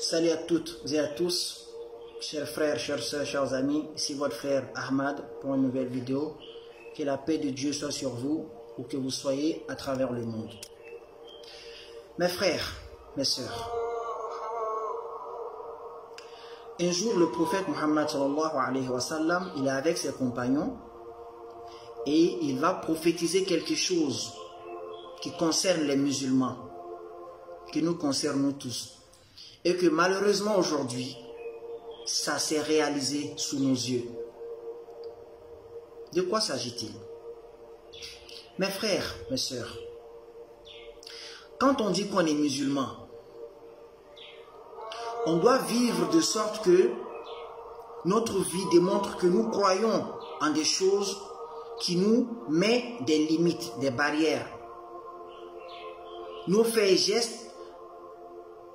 Salut à toutes et à tous, chers frères, chères sœurs, chers amis. Ici votre frère Ahmad pour une nouvelle vidéo. Que la paix de Dieu soit sur vous, où que vous soyez à travers le monde. Mes frères, mes sœurs, un jour le prophète Muhammad sallallahu alayhi wa sallam, il est avec ses compagnons et il va prophétiser quelque chose qui concerne les musulmans, qui nous concerne nous tous. Et que malheureusement aujourd'hui, ça s'est réalisé sous nos yeux. De quoi s'agit-il? Mes frères, mes sœurs, quand on dit qu'on est musulman, on doit vivre de sorte que notre vie démontre que nous croyons en des choses qui nous mettent des limites, des barrières. Nos faits et gestes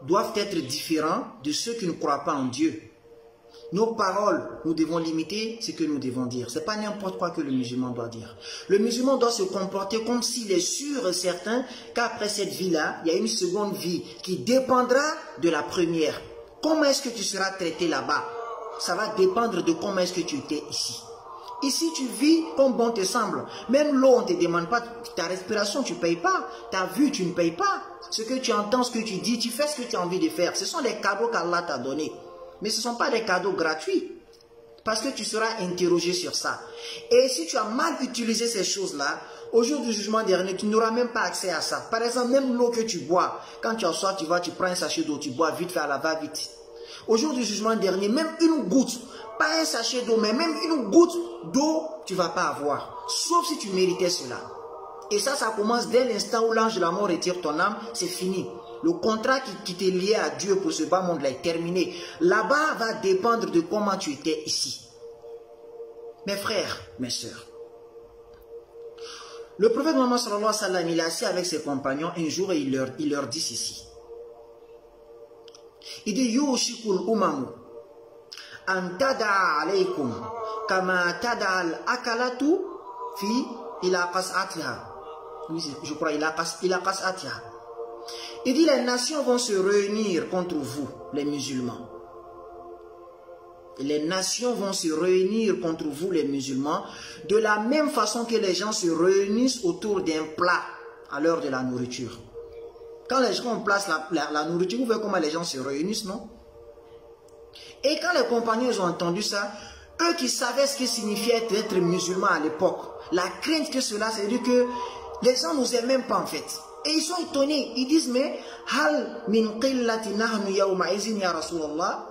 doivent être différents de ceux qui ne croient pas en Dieu. Nos paroles, nous devons limiter ce que nous devons dire. Ce n'est pas n'importe quoi que le musulman doit dire. Le musulman doit se comporter comme s'il est sûr et certain qu'après cette vie-là, il y a une seconde vie qui dépendra de la première. Comment est-ce que tu seras traité là-bas? Ça va dépendre de comment est-ce que tu étais ici. Ici, tu vis comme bon te semble. Même l'eau, on ne te demande pas. Ta respiration, tu ne payes pas. Ta vue, tu ne payes pas. Ce que tu entends, ce que tu dis, tu fais ce que tu as envie de faire. Ce sont les cadeaux qu'Allah t'a donnés. Mais ce ne sont pas des cadeaux gratuits. Parce que tu seras interrogé sur ça. Et si tu as mal utilisé ces choses-là, au jour du jugement dernier, tu n'auras même pas accès à ça. Par exemple, même l'eau que tu bois, quand tu as soif, tu prends un sachet d'eau, tu bois vite, fais à la va-vite. Au jour du jugement dernier, même une goutte, pas un sachet d'eau, mais même une goutte d'eau, tu ne vas pas avoir. Sauf si tu méritais cela. Et ça commence dès l'instant où l'ange de la mort retire ton âme, c'est fini. Le contrat qui t'est lié à Dieu pour ce bas monde-là est terminé. Là-bas va dépendre de comment tu étais ici. Mes frères, mes sœurs, le prophète Muhammad sallallahu alayhi wa sallam, il est assis avec ses compagnons un jour et il leur dit ceci. Il dit, Yushikul umamu an tada'a alaykum kama tada'a al-akalatu fi ila qas'atiha. Je crois ila qas'atiha. Il dit, les nations vont se réunir contre vous, les musulmans. Les nations vont se réunir contre vous, les musulmans, de la même façon que les gens se réunissent autour d'un plat à l'heure de la nourriture. Quand les gens placent la nourriture, vous voyez comment les gens se réunissent, non? Et quand les compagnons ont entendu ça, eux qui savaient ce que signifiait être musulman à l'époque, la crainte que cela, c'est-à-dire que les gens ne nous aiment même pas en fait. Et ils sont étonnés. Ils disent, mais hal min qillati nahnu yawma izin ya Rasulallah.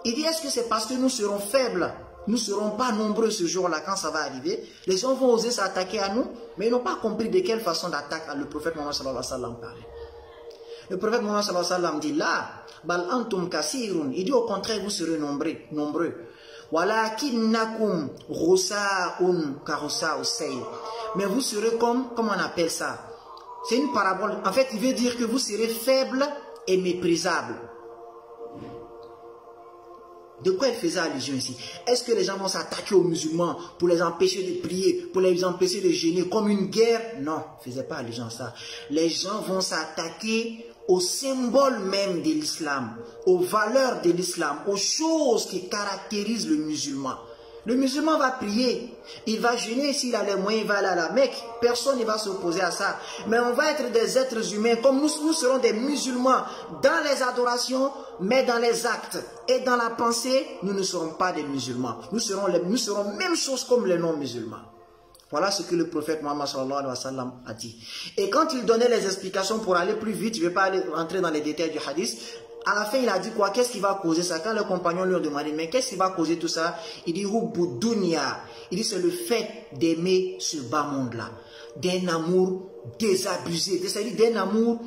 Il dit, est-ce que c'est parce que nous serons faibles, nous ne serons pas nombreux ce jour-là quand ça va arriver? Les gens vont oser s'attaquer à nous, mais ils n'ont pas compris de quelle façon d'attaque le prophète Muhammad sallallahu alayhi wa sallam parlait. Le prophète Muhammad sallallahu alayhi wa sallam dit, là, bal antum kasirun. Il dit, au contraire, vous serez nombreux. Walakinnakum ghusa'un ka ghusa'us sayl. Mais vous serez comme on appelle ça? C'est une parabole. En fait, il veut dire que vous serez faibles et méprisables. De quoi il faisait allusion ici? Est-ce que les gens vont s'attaquer aux musulmans pour les empêcher de prier, pour les empêcher de jeûner comme une guerre? Non, il ne faisait pas allusion à ça. Les gens vont s'attaquer au symbole même de l'islam, aux valeurs de l'islam, aux choses qui caractérisent le musulman. Le musulman va prier, il va jeûner, s'il a les moyens, il va aller à la Mecque. Personne ne va s'opposer à ça. Mais on va être des êtres humains, comme nous serons des musulmans dans les adorations, mais dans les actes et dans la pensée, nous ne serons pas des musulmans. Nous serons même chose comme les non-musulmans. Voilà ce que le prophète Muhammad sallallahu alayhi wa sallam a dit. Et quand il donnait les explications pour aller plus vite, je ne vais pas entrer dans les détails du hadith. À la fin, il a dit quoi? Qu'est-ce qui va causer ça? Quand les compagnons lui ont demandé, mais qu'est-ce qui va causer tout ça? Il dit, Hubbu dunya. Il dit, c'est le fait d'aimer ce bas monde-là. D'un amour désabusé. C'est-à-dire d'un amour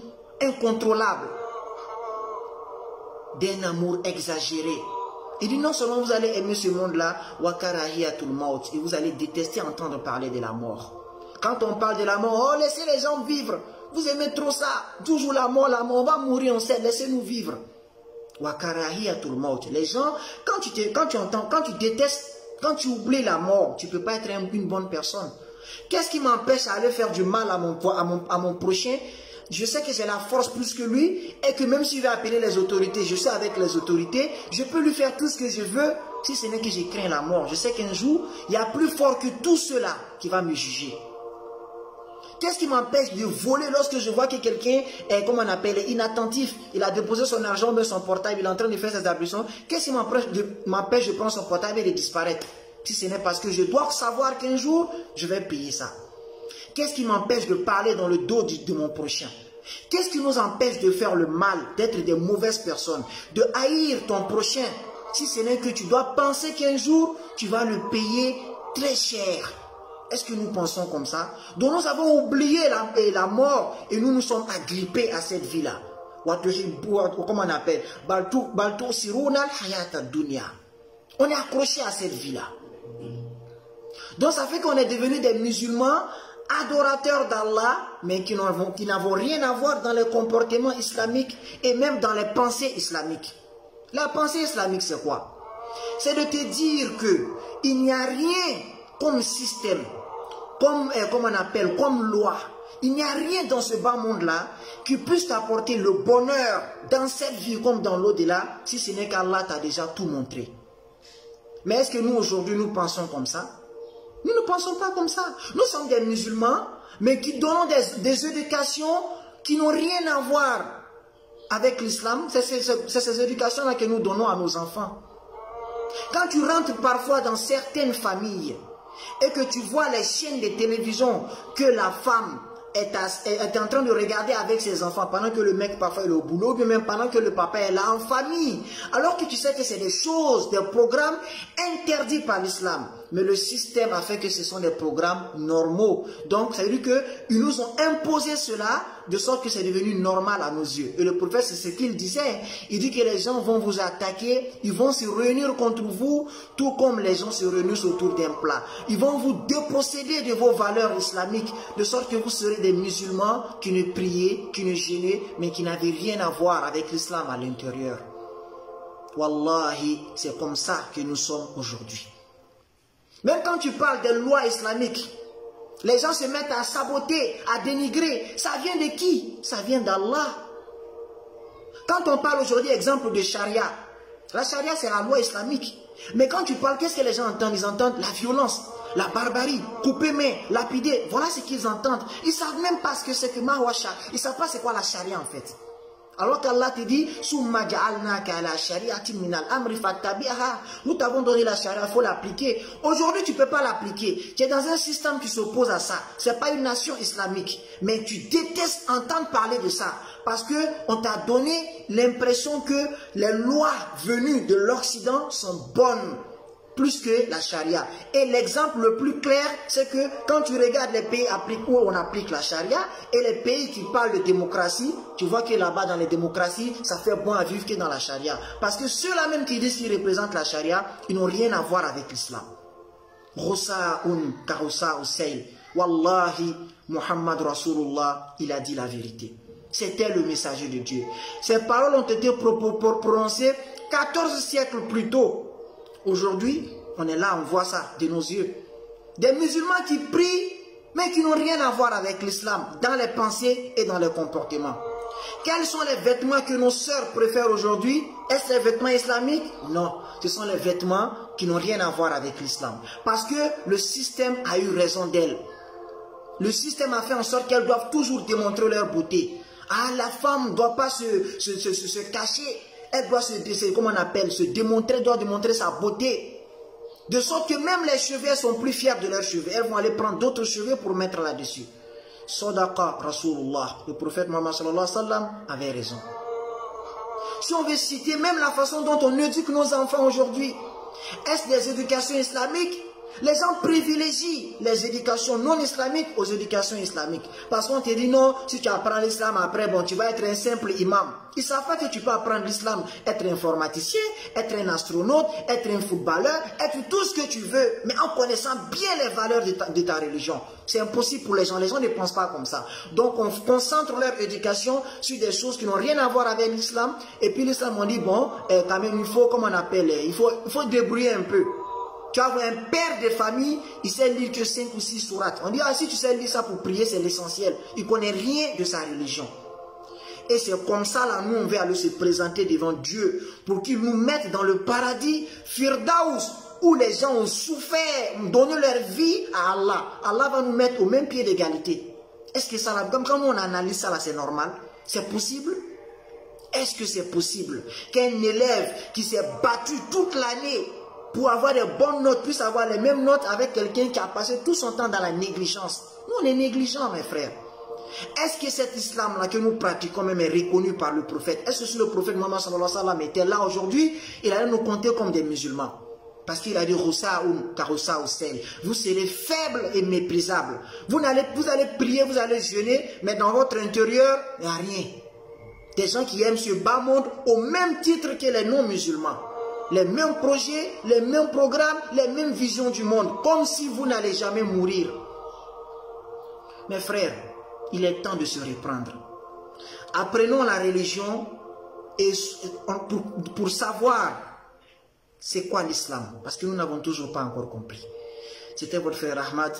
incontrôlable. D'un amour exagéré. Il dit, non seulement vous allez aimer ce monde-là, wa karahiyatul maut, et vous allez détester entendre parler de la mort. Quand on parle de la mort, oh, laissez les gens vivre. Vous aimez trop ça. Toujours la mort, on va mourir, on sait, laissez-nous vivre. Wa karahiyatul maut. Les gens, quand tu détestes, quand tu oublies la mort, tu ne peux pas être une bonne personne. Qu'est-ce qui m'empêche d'aller faire du mal à mon prochain? je sais que j'ai la force plus que lui et que même s'il va appeler les autorités, je suis avec les autorités, je peux lui faire tout ce que je veux si ce n'est que j'ai craint la mort. Je sais qu'un jour, il y a plus fort que tout cela qui va me juger. Qu'est-ce qui m'empêche de voler lorsque je vois que quelqu'un est, comme on appelle, inattentif? Il a déposé son argent, mais son portable, il est en train de faire ses ablutions. Qu'est-ce qui m'empêche de prendre son portable et de disparaître? Si ce n'est parce que je dois savoir qu'un jour, je vais payer ça. Qu'est-ce qui m'empêche de parler dans le dos de mon prochain? Qu'est-ce qui nous empêche de faire le mal, d'être des mauvaises personnes, de haïr ton prochain, si ce n'est que tu dois penser qu'un jour, tu vas le payer très cher? Est-ce que nous pensons comme ça? Donc nous avons oublié la mort et nous nous sommes agrippés à cette vie-là. Comment on appelle? On est accroché à cette vie-là. Donc ça fait qu'on est devenus des musulmans adorateurs d'Allah, mais qui n'avons rien à voir dans les comportements islamiques et même dans les pensées islamiques. La pensée islamique, c'est quoi? C'est de te dire qu'il n'y a rien comme système, comme loi. Il n'y a rien dans ce bas monde-là qui puisse t'apporter le bonheur dans cette vie comme dans l'au-delà, si ce n'est qu'Allah t'a déjà tout montré. Mais est-ce que nous, aujourd'hui, nous pensons comme ça? Nous ne pensons pas comme ça. Nous sommes des musulmans, mais qui donnons des éducations qui n'ont rien à voir avec l'islam. C'est ces éducations-là que nous donnons à nos enfants. Quand tu rentres parfois dans certaines familles et que tu vois les chaînes de télévision que la femme est en train de regarder avec ses enfants pendant que le mec parfois est au boulot, ou même pendant que le papa est là en famille, alors que tu sais que c'est des choses, des programmes interdits par l'islam. Mais le système a fait que ce sont des programmes normaux. Donc, ça veut dire qu'ils nous ont imposé cela de sorte que c'est devenu normal à nos yeux. Et le prophète, c'est ce qu'il disait. Il dit que les gens vont vous attaquer, ils vont se réunir contre vous, tout comme les gens se réunissent autour d'un plat. Ils vont vous déposséder de vos valeurs islamiques, de sorte que vous serez des musulmans qui ne priaient, qui ne gênaient, mais qui n'avaient rien à voir avec l'islam à l'intérieur. Wallahi, c'est comme ça que nous sommes aujourd'hui. Même quand tu parles des lois islamiques, les gens se mettent à saboter, à dénigrer. Ça vient de qui? Ça vient d'Allah. Quand on parle aujourd'hui, exemple de charia, la charia c'est la loi islamique. Mais quand tu parles, qu'est-ce que les gens entendent? Ils entendent la violence, la barbarie, couper main, lapider. Voilà ce qu'ils entendent. Ils ne savent même pas ce que c'est que Mahwasha. Ils ne savent pas c'est quoi la charia en fait. Alors qu'Allah te dit, nous t'avons donné la charia, il faut l'appliquer. Aujourd'hui, tu ne peux pas l'appliquer. Tu es dans un système qui s'oppose à ça. Ce n'est pas une nation islamique. Mais tu détestes entendre parler de ça. Parce qu'on t'a donné l'impression que les lois venues de l'Occident sont bonnes. Plus que la charia. Et l'exemple le plus clair, c'est que quand tu regardes les pays où on applique la charia et les pays qui parlent de démocratie, tu vois que là-bas dans les démocraties, ça fait bon à vivre que dans la charia. Parce que ceux-là même qui disent qu'ils représentent la charia, ils n'ont rien à voir avec l'islam. Wallahi, Muhammad Rasulullah, il a dit la vérité. C'était le messager de Dieu. Ces paroles ont été prononcées 14 siècles plus tôt. Aujourd'hui, on est là, on voit ça de nos yeux. Des musulmans qui prient, mais qui n'ont rien à voir avec l'islam, dans les pensées et dans les comportements. Quels sont les vêtements que nos sœurs préfèrent aujourd'hui? Est-ce les vêtements islamiques? Non, ce sont les vêtements qui n'ont rien à voir avec l'islam. Parce que le système a eu raison d'elles. Le système a fait en sorte qu'elles doivent toujours démontrer leur beauté. Ah, la femme ne doit pas se cacher. Elle doit se démontrer, doit démontrer sa beauté. De sorte que même les cheveux, elles sont plus fières de leurs cheveux. Elles vont aller prendre d'autres cheveux pour mettre là-dessus. Sadaqa Rasulullah. Le prophète Muhammad sallallahu alayhi wa sallam avait raison. Si on veut citer même la façon dont on éduque nos enfants aujourd'hui, est-ce des éducations islamiques? Les gens privilégient les éducations non islamiques aux éducations islamiques. Parce qu'on te dit non, si tu apprends l'islam après, bon, tu vas être un simple imam. Ils ne savent pas que tu peux apprendre l'islam, être informaticien, être un astronaute, être un footballeur, être tout ce que tu veux, mais en connaissant bien les valeurs de ta religion. C'est impossible pour les gens ne pensent pas comme ça. Donc on concentre leur éducation sur des choses qui n'ont rien à voir avec l'islam. Et puis l'islam on dit, bon, quand même il faut, comment on appelle, il faut débrouiller un peu. Tu as un père de famille, il sait lire que 5 ou 6 sourates. On dit, ah, si tu sais lire ça pour prier, c'est l'essentiel. Il ne connaît rien de sa religion. Et c'est comme ça, là, nous, on veut aller se présenter devant Dieu pour qu'il nous mette dans le paradis, Firdaus, où les gens ont souffert, ont donné leur vie à Allah. Allah va nous mettre au même pied d'égalité. Est-ce que ça, là, comme quand on analyse ça, là, c'est normal? C'est possible? Est-ce que c'est possible qu'un élève qui s'est battu toute l'année pour avoir des bonnes notes puisse avoir les mêmes notes avec quelqu'un qui a passé tout son temps dans la négligence? Nous, on est négligents, mes frères. Est-ce que cet islam-là que nous pratiquons même est reconnu par le prophète? Est-ce que si le prophète Mohammed sallallahu alayhi wa sallam était là aujourd'hui, il allait nous compter comme des musulmans? Parce qu'il a dit vous serez faibles et méprisables. Vous allez prier, vous allez jeûner, mais dans votre intérieur, il n'y a rien. Des gens qui aiment ce bas monde au même titre que les non-musulmans. Les mêmes projets, les mêmes programmes, les mêmes visions du monde. Comme si vous n'allez jamais mourir. Mes frères, il est temps de se reprendre. Apprenons la religion et pour savoir c'est quoi l'islam. Parce que nous n'avons toujours pas encore compris. C'était votre frère Ahmad.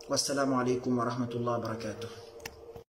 Wassalamu alaikum wa rahmatullahi wa barakatuh.